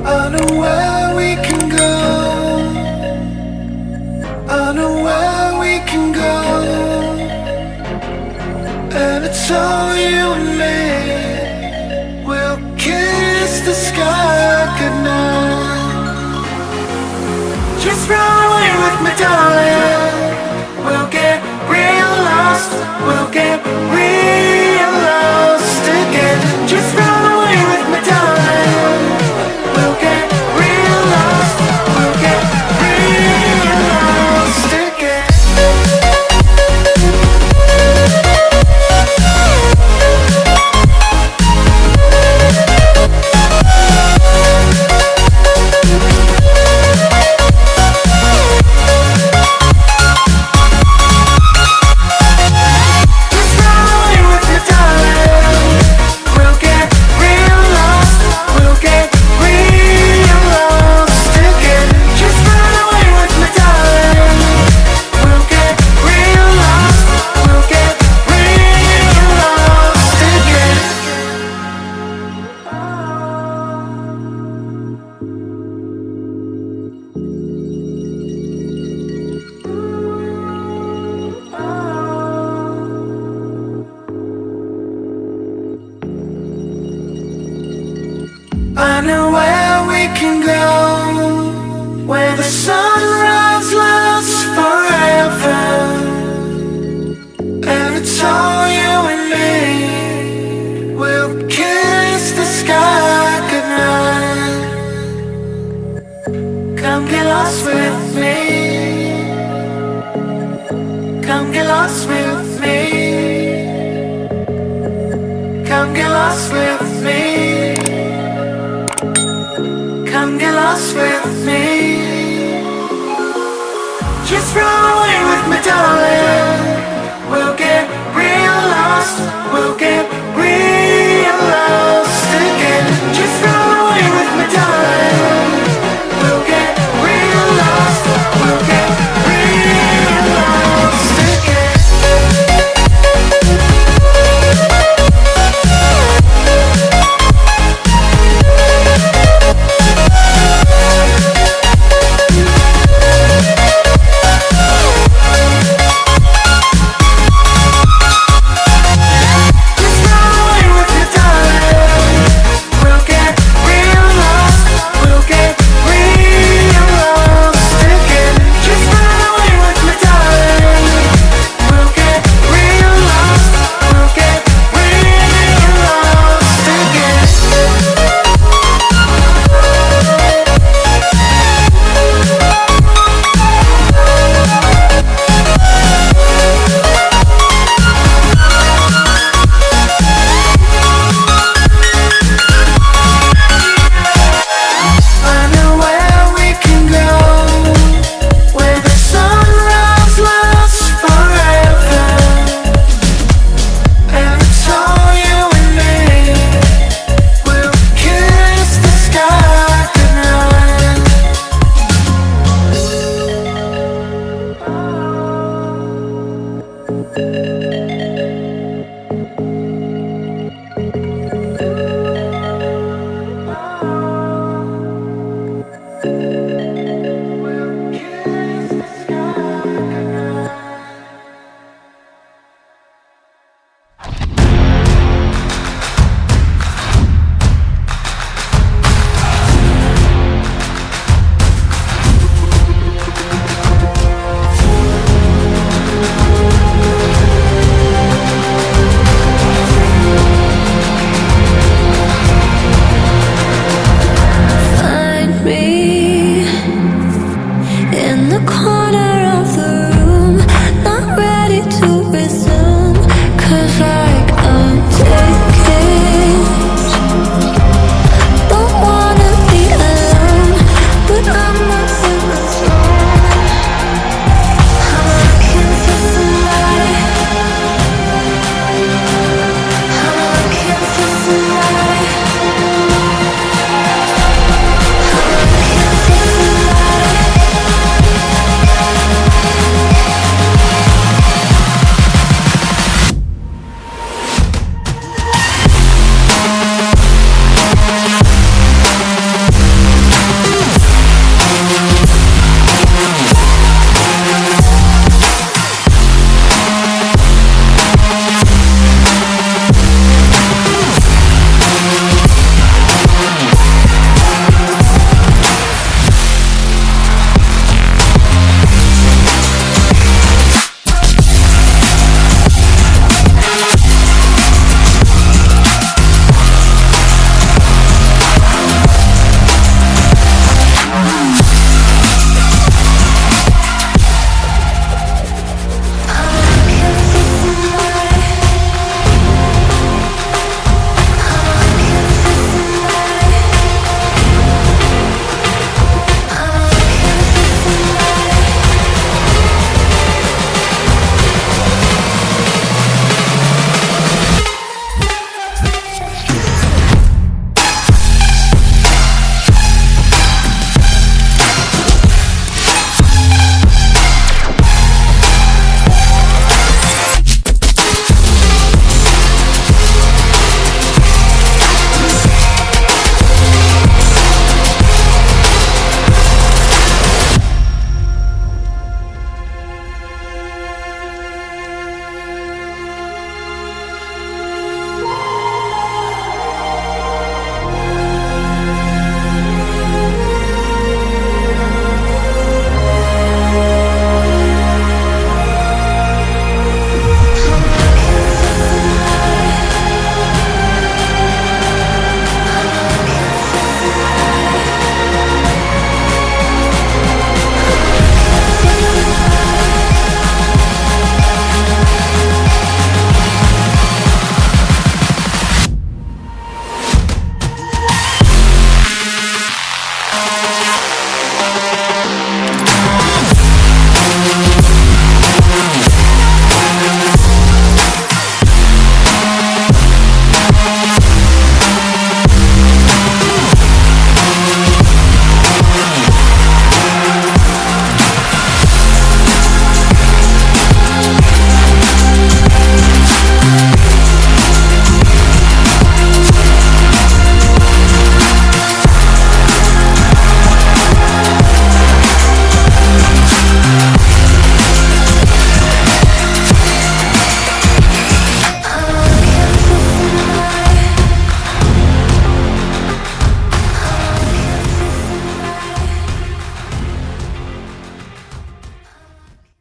I know where we can go. I know where we can go. And it's all you and me. We'll kiss the sky goodnight. Just run away with me, darling. We'll get real lost. We'll get real lost again. Just run away with me, darling. We'll get real lost. We'll get real lost again. Just run away with me, darling. We'll get real lost. We'll get real lost again. Just run away with me, darling. We'll get real lost. We'll get real lost again. I know where we can go, where the sunrise lasts forever. And it's all you and me. We'll kiss the sky goodnight. Come get lost with me. Come get lost with me. Come get lost with me. Come get lost with me. Just run away with me, darling. We'll get real lost. We'll get